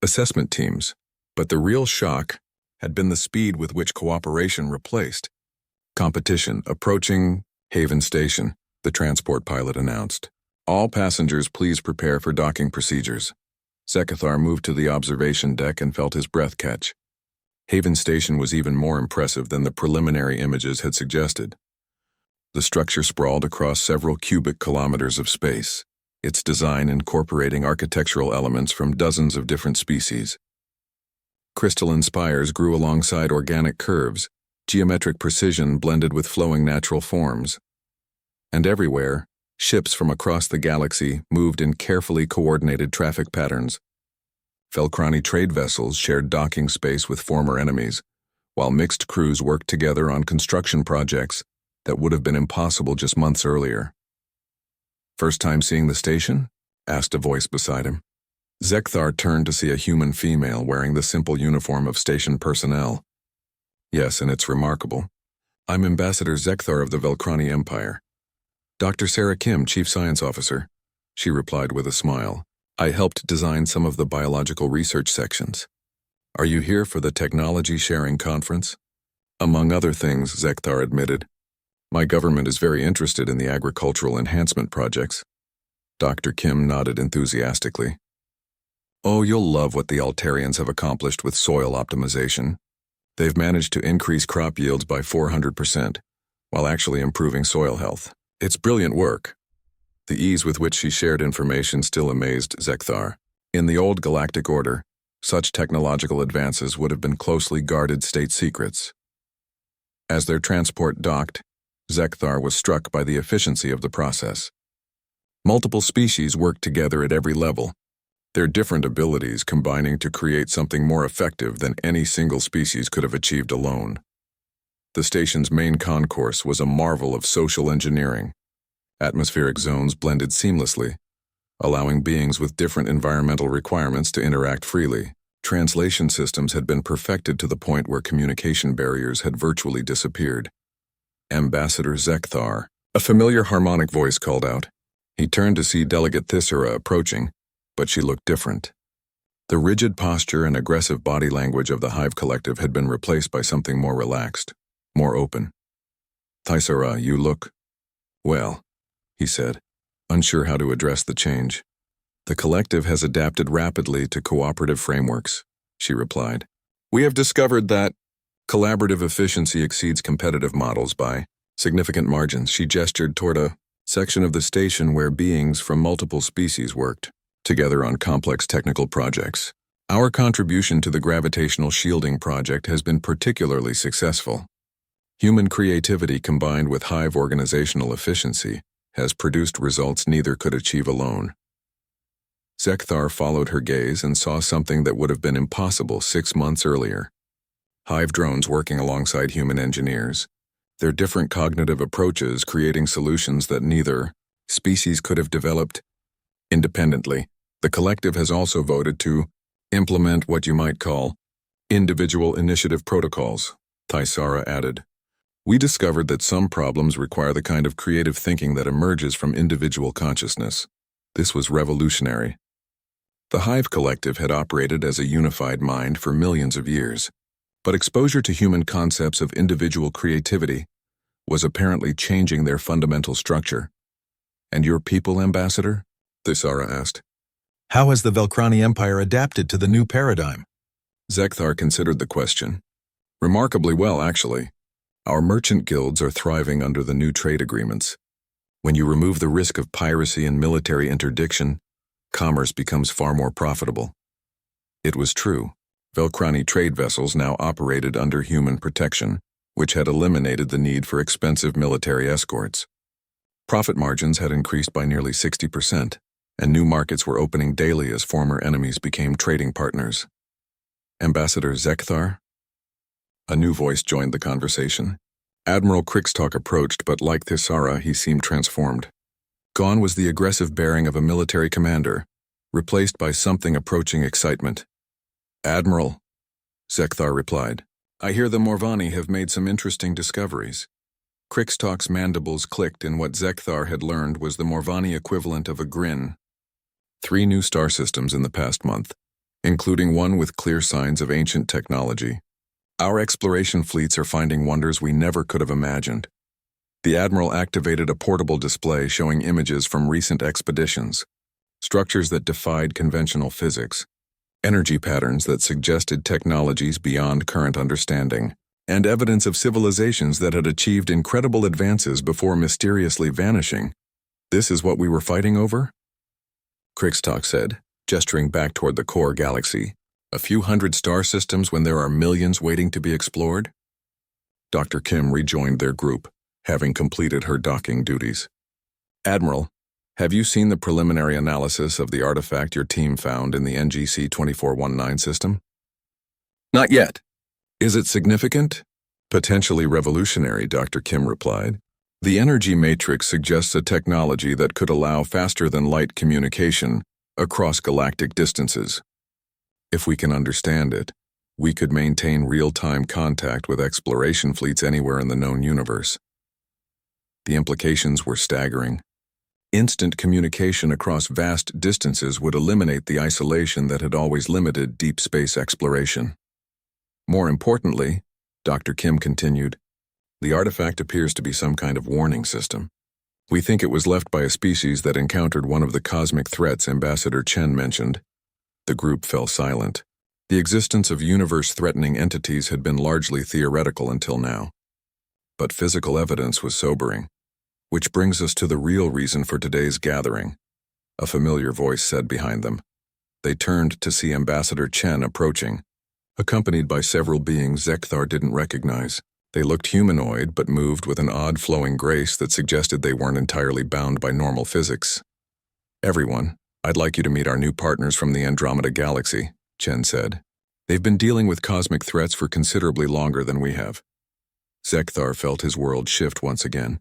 assessment teams. But the real shock had been the speed with which cooperation replaced competition. Approaching Haven Station, the transport pilot announced. All passengers, please prepare for docking procedures. Zekthar moved to the observation deck and felt his breath catch. Haven Station was even more impressive than the preliminary images had suggested. The structure sprawled across several cubic kilometers of space, its design incorporating architectural elements from dozens of different species. Crystalline spires grew alongside organic curves, geometric precision blended with flowing natural forms. And everywhere, ships from across the galaxy moved in carefully coordinated traffic patterns. Velkrani trade vessels shared docking space with former enemies, while mixed crews worked together on construction projects that would have been impossible just months earlier. First time seeing the station? Asked a voice beside him. Zekthar turned to see a human female wearing the simple uniform of station personnel. Yes, and it's remarkable. I'm Ambassador Zekthar of the Velkrani Empire. Dr. Sarah Kim, Chief Science Officer, she replied with a smile. I helped design some of the biological research sections. Are you here for the technology sharing conference? Among other things, Zekthar admitted. My government is very interested in the agricultural enhancement projects. Dr. Kim nodded enthusiastically. Oh, you'll love what the Altarians have accomplished with soil optimization. They've managed to increase crop yields by 400%, while actually improving soil health. It's brilliant work. The ease with which she shared information still amazed Zekthar. In the old galactic order, such technological advances would have been closely guarded state secrets. As their transport docked, Zekthar was struck by the efficiency of the process. Multiple species worked together at every level, their different abilities combining to create something more effective than any single species could have achieved alone. The station's main concourse was a marvel of social engineering. Atmospheric zones blended seamlessly, allowing beings with different environmental requirements to interact freely. Translation systems had been perfected to the point where communication barriers had virtually disappeared. Ambassador Zekthar, a familiar harmonic voice called out. He turned to see Delegate Thisera approaching, but she looked different. The rigid posture and aggressive body language of the Hive Collective had been replaced by something more relaxed, more open. Thisera, you look... well, he said, unsure how to address the change. The collective has adapted rapidly to cooperative frameworks, she replied. We have discovered that collaborative efficiency exceeds competitive models by significant margins. She gestured toward a section of the station where beings from multiple species worked together on complex technical projects. Our contribution to the gravitational shielding project has been particularly successful. Human creativity combined with Hive organizational efficiency has produced results neither could achieve alone. Zekthar followed her gaze and saw something that would have been impossible 6 months earlier. Hive drones working alongside human engineers, their different cognitive approaches creating solutions that neither species could have developed independently. The collective has also voted to Implement what you might call individual initiative protocols, Thaisara added. We discovered that some problems require the kind of creative thinking that emerges from individual consciousness. This was revolutionary. The Hive Collective had operated as a unified mind for millions of years, but exposure to human concepts of individual creativity was apparently changing their fundamental structure. And your people, Ambassador? Thaisara asked. How has the Velkrani Empire adapted to the new paradigm? Zekthar considered the question. Remarkably well, actually. Our merchant guilds are thriving under the new trade agreements. When you remove the risk of piracy and military interdiction, commerce becomes far more profitable. It was true. Velkrani trade vessels now operated under human protection, which had eliminated the need for expensive military escorts. Profit margins had increased by nearly 60%, and new markets were opening daily as former enemies became trading partners. Ambassador Zekthar? A new voice joined the conversation. Admiral Krikstok approached, but like Thaisara, he seemed transformed. Gone was the aggressive bearing of a military commander, replaced by something approaching excitement. Admiral, Zekthar replied, I hear the Morvani have made some interesting discoveries. Krikstok's mandibles clicked, and what Zekthar had learned was the Morvani equivalent of a grin. 3 new star systems in the past month, including one with clear signs of ancient technology. Our exploration fleets are finding wonders we never could have imagined. The Admiral activated a portable display showing images from recent expeditions, structures that defied conventional physics, energy patterns that suggested technologies beyond current understanding, and evidence of civilizations that had achieved incredible advances before mysteriously vanishing. This is what we were fighting over? Krikstok said, gesturing back toward the core galaxy. A few hundred star systems when there are millions waiting to be explored? Dr. Kim rejoined their group, having completed her docking duties. Admiral, have you seen the preliminary analysis of the artifact your team found in the NGC 2419 system? Not yet. Is it significant? Potentially revolutionary, Dr. Kim replied. The energy matrix suggests a technology that could allow faster-than-light communication across galactic distances. If we can understand it, we could maintain real-time contact with exploration fleets anywhere in the known universe. The implications were staggering. Instant communication across vast distances would eliminate the isolation that had always limited deep space exploration. More importantly, Dr. Kim continued, the artifact appears to be some kind of warning system. We think it was left by a species that encountered one of the cosmic threats Ambassador Chen mentioned. The group fell silent. The existence of universe-threatening entities had been largely theoretical until now. But physical evidence was sobering. Which brings us to the real reason for today's gathering, a familiar voice said behind them. They turned to see Ambassador Chen approaching, accompanied by several beings Zekthar didn't recognize. They looked humanoid but moved with an odd flowing grace that suggested they weren't entirely bound by normal physics. Everyone, I'd like you to meet our new partners from the Andromeda Galaxy, Chen said. They've been dealing with cosmic threats for considerably longer than we have. Zekthar felt his world shift once again.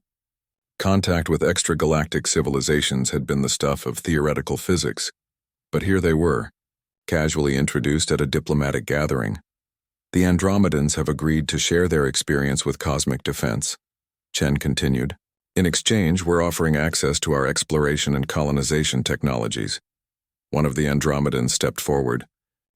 Contact with extragalactic civilizations had been the stuff of theoretical physics, but here they were, casually introduced at a diplomatic gathering. The Andromedans have agreed to share their experience with cosmic defense, Chen continued. In exchange, we're offering access to our exploration and colonization technologies. One of the Andromedans stepped forward,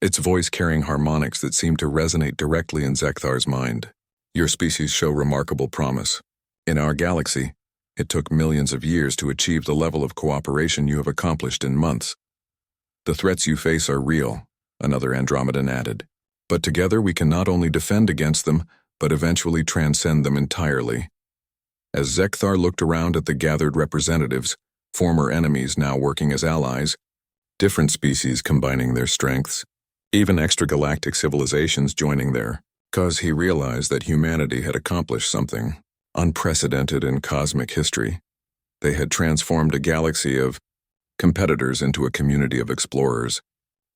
its voice carrying harmonics that seemed to resonate directly in Zekthar's mind. Your species show remarkable promise. In our galaxy, it took millions of years to achieve the level of cooperation you have accomplished in months. The threats you face are real, another Andromedan added. But together we can not only defend against them, but eventually transcend them entirely. As Zekthar looked around at the gathered representatives, former enemies now working as allies, different species combining their strengths, even extragalactic civilizations joining their cause, he realized that humanity had accomplished something unprecedented in cosmic history. They had transformed a galaxy of competitors into a community of explorers,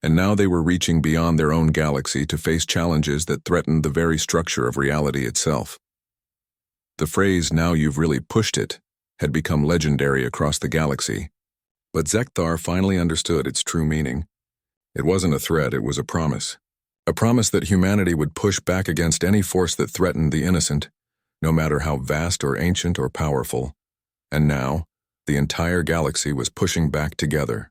and now they were reaching beyond their own galaxy to face challenges that threatened the very structure of reality itself. The phrase, "now you've really pushed it," had become legendary across the galaxy, but Zekthar finally understood its true meaning. It wasn't a threat, it was a promise. A promise that humanity would push back against any force that threatened the innocent, no matter how vast or ancient or powerful. And now, the entire galaxy was pushing back together.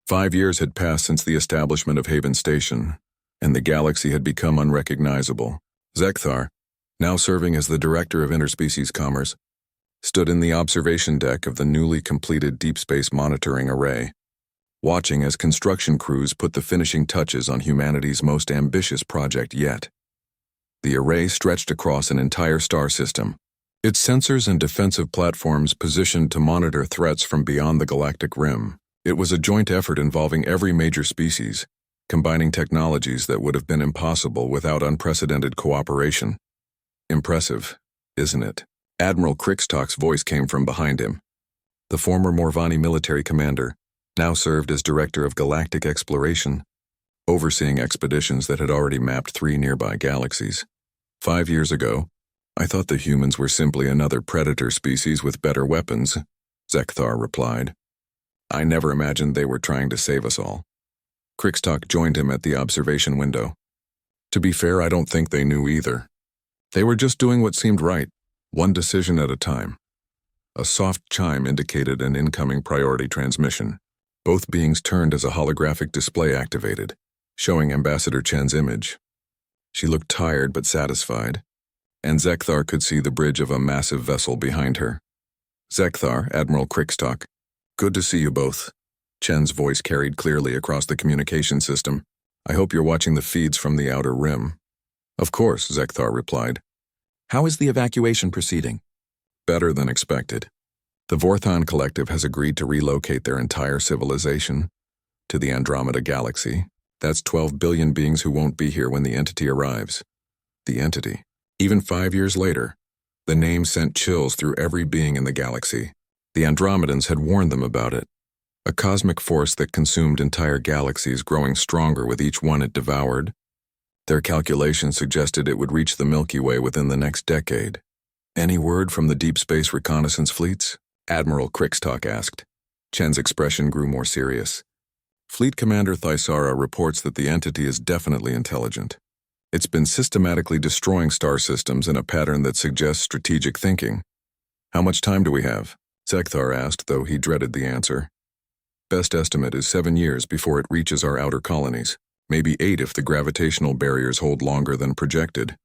5 years had passed since the establishment of Haven Station, and the galaxy had become unrecognizable. Zekthar, now serving as the director of interspecies commerce, stood in the observation deck of the newly completed Deep Space Monitoring Array, watching as construction crews put the finishing touches on humanity's most ambitious project yet. The array stretched across an entire star system, its sensors and defensive platforms positioned to monitor threats from beyond the galactic rim. It was a joint effort involving every major species, combining technologies that would have been impossible without unprecedented cooperation. Impressive, isn't it? Admiral Krickstock's voice came from behind him. The former Morvani military commander now served as director of galactic exploration, overseeing expeditions that had already mapped 3 nearby galaxies. 5 years ago, I thought the humans were simply another predator species with better weapons, Zekthar replied. I never imagined they were trying to save us all. Krickstock joined him at the observation window. To be fair, I don't think they knew either. They were just doing what seemed right, one decision at a time. A soft chime indicated an incoming priority transmission. Both beings turned as a holographic display activated, showing Ambassador Chen's image. She looked tired but satisfied, and Zekthar could see the bridge of a massive vessel behind her. Zekthar, Admiral Krickstock. Good to see you both. Chen's voice carried clearly across the communication system. I hope you're watching the feeds from the outer rim. Of course, Zekthar replied. How is the evacuation proceeding? Better than expected. The Vorthon Collective has agreed to relocate their entire civilization to the Andromeda Galaxy. That's 12 billion beings who won't be here when the entity arrives. The entity. Even 5 years later, the name sent chills through every being in the galaxy. The Andromedans had warned them about it. A cosmic force that consumed entire galaxies, growing stronger with each one it devoured. Their calculations suggested it would reach the Milky Way within the next decade. Any word from the deep space reconnaissance fleets? Admiral Krickstock asked. Chen's expression grew more serious. Fleet Commander Thaisara reports that the entity is definitely intelligent. It's been systematically destroying star systems in a pattern that suggests strategic thinking. How much time do we have? Zekthar asked, though he dreaded the answer. Best estimate is 7 years before it reaches our outer colonies. Maybe 8 if the gravitational barriers hold longer than projected.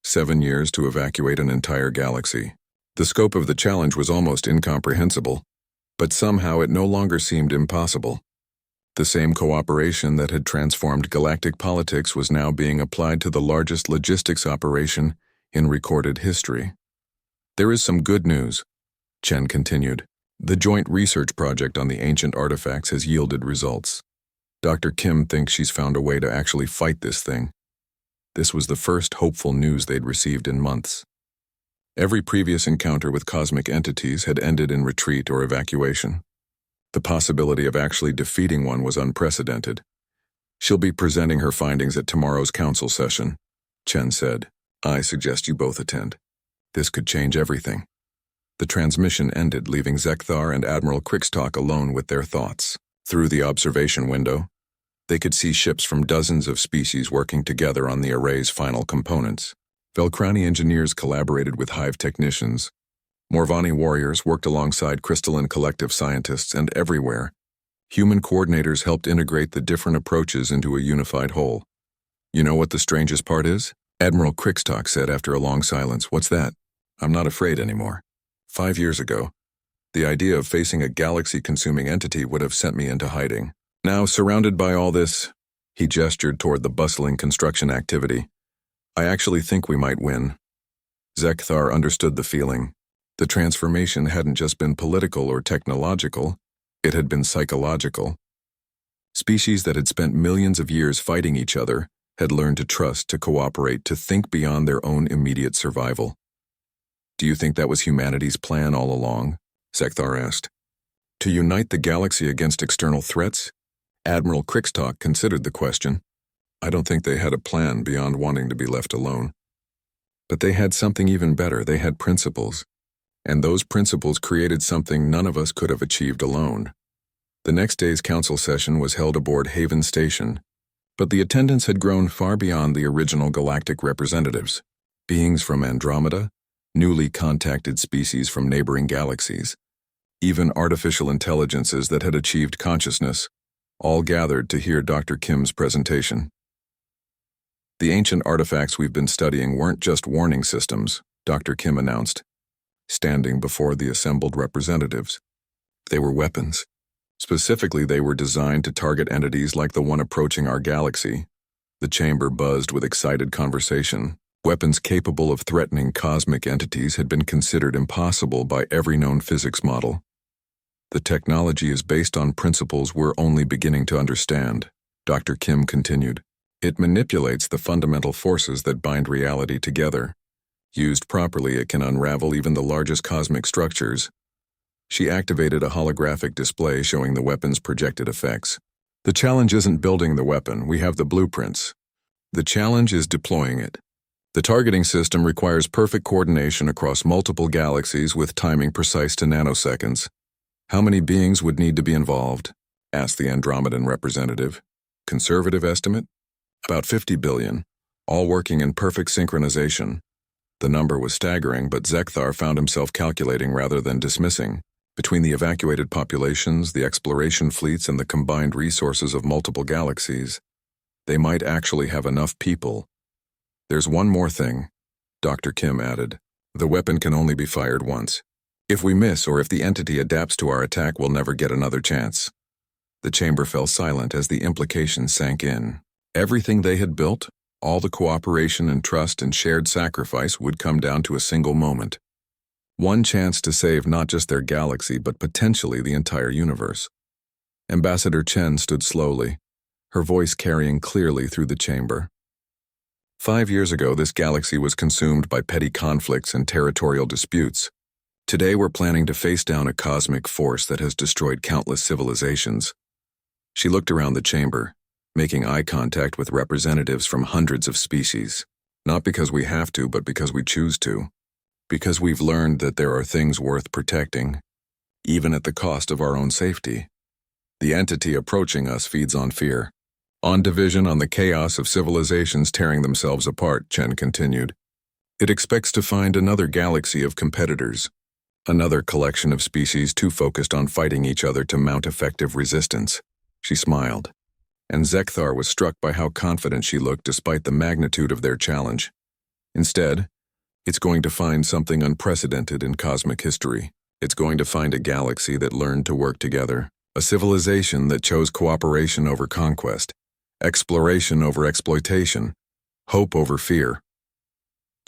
7 years to evacuate an entire galaxy. The scope of the challenge was almost incomprehensible, but somehow it no longer seemed impossible. The same cooperation that had transformed galactic politics was now being applied to the largest logistics operation in recorded history. There is some good news, Chen continued. The joint research project on the ancient artifacts has yielded results. Dr. Kim thinks she's found a way to actually fight this thing. This was the first hopeful news they'd received in months. Every previous encounter with cosmic entities had ended in retreat or evacuation. The possibility of actually defeating one was unprecedented. She'll be presenting her findings at tomorrow's council session, Chen said. I suggest you both attend. This could change everything. The transmission ended, leaving Zekthar and Admiral Krickstock alone with their thoughts. Through the observation window, they could see ships from dozens of species working together on the array's final components. Velkrani engineers collaborated with Hive technicians. Morvani warriors worked alongside crystalline collective scientists, and everywhere, human coordinators helped integrate the different approaches into a unified whole. You know what the strangest part is? Admiral Krickstock said after a long silence. What's that? I'm not afraid anymore. 5 years ago, the idea of facing a galaxy-consuming entity would have sent me into hiding. Now, surrounded by all this, he gestured toward the bustling construction activity. I actually think we might win. Zekthar understood the feeling. The transformation hadn't just been political or technological, it had been psychological. Species that had spent millions of years fighting each other had learned to trust, to cooperate, to think beyond their own immediate survival. Do you think that was humanity's plan all along? Zekthar asked. To unite the galaxy against external threats? Admiral Krickstock considered the question. I don't think they had a plan beyond wanting to be left alone. But they had something even better. They had principles. And those principles created something none of us could have achieved alone. The next day's council session was held aboard Haven Station, but the attendance had grown far beyond the original galactic representatives. Beings from Andromeda, newly contacted species from neighboring galaxies, even artificial intelligences that had achieved consciousness, all gathered to hear Dr. Kim's presentation. The ancient artifacts we've been studying weren't just warning systems, Dr. Kim announced, standing before the assembled representatives. They were weapons. Specifically, they were designed to target entities like the one approaching our galaxy. The chamber buzzed with excited conversation. Weapons capable of threatening cosmic entities had been considered impossible by every known physics model. The technology is based on principles we're only beginning to understand, Dr. Kim continued. It manipulates the fundamental forces that bind reality together. Used properly, it can unravel even the largest cosmic structures. She activated a holographic display showing the weapon's projected effects. The challenge isn't building the weapon, we have the blueprints. The challenge is deploying it. The targeting system requires perfect coordination across multiple galaxies with timing precise to nanoseconds. How many beings would need to be involved? Asked the Andromedan representative. Conservative estimate? About 50 billion, all working in perfect synchronization. The number was staggering, but Zekthar found himself calculating rather than dismissing. Between the evacuated populations, the exploration fleets, and the combined resources of multiple galaxies, they might actually have enough people. There's one more thing, Dr. Kim added. The weapon can only be fired once. If we miss or if the entity adapts to our attack, we'll never get another chance. The chamber fell silent as the implications sank in. Everything they had built, all the cooperation and trust and shared sacrifice would come down to a single moment. One chance to save not just their galaxy, but potentially the entire universe. Ambassador Chen stood slowly, her voice carrying clearly through the chamber. 5 years ago, this galaxy was consumed by petty conflicts and territorial disputes. Today, we're planning to face down a cosmic force that has destroyed countless civilizations. She looked around the chamber, making eye contact with representatives from hundreds of species. Not because we have to, but because we choose to. Because we've learned that there are things worth protecting, even at the cost of our own safety. The entity approaching us feeds on fear. On division, on the chaos of civilizations tearing themselves apart, Chen continued. It expects to find another galaxy of competitors, another collection of species too focused on fighting each other to mount effective resistance. She smiled, and Zekthar was struck by how confident she looked despite the magnitude of their challenge. Instead, it's going to find something unprecedented in cosmic history. It's going to find a galaxy that learned to work together, a civilization that chose cooperation over conquest, exploration over exploitation, hope over fear.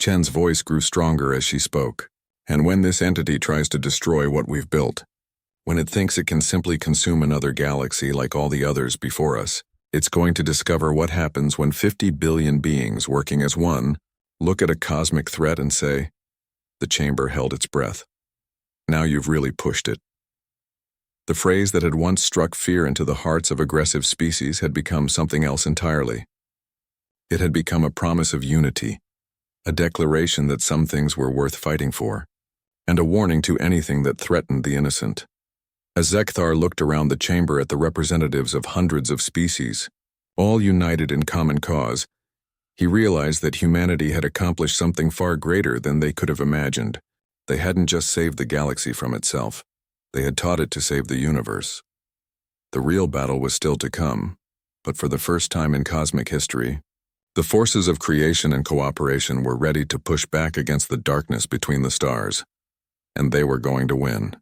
Chen's voice grew stronger as she spoke. And when this entity tries to destroy what we've built, when it thinks it can simply consume another galaxy like all the others before us, it's going to discover what happens when 50 billion beings working as one look at a cosmic threat and say, the chamber held its breath. Now you've really pushed it. The phrase that had once struck fear into the hearts of aggressive species had become something else entirely. It had become a promise of unity, a declaration that some things were worth fighting for, and a warning to anything that threatened the innocent. As Zekthar looked around the chamber at the representatives of hundreds of species, all united in common cause, he realized that humanity had accomplished something far greater than they could have imagined. They hadn't just saved the galaxy from itself. They had taught it to save the universe. The real battle was still to come, but for the first time in cosmic history, the forces of creation and cooperation were ready to push back against the darkness between the stars, and they were going to win.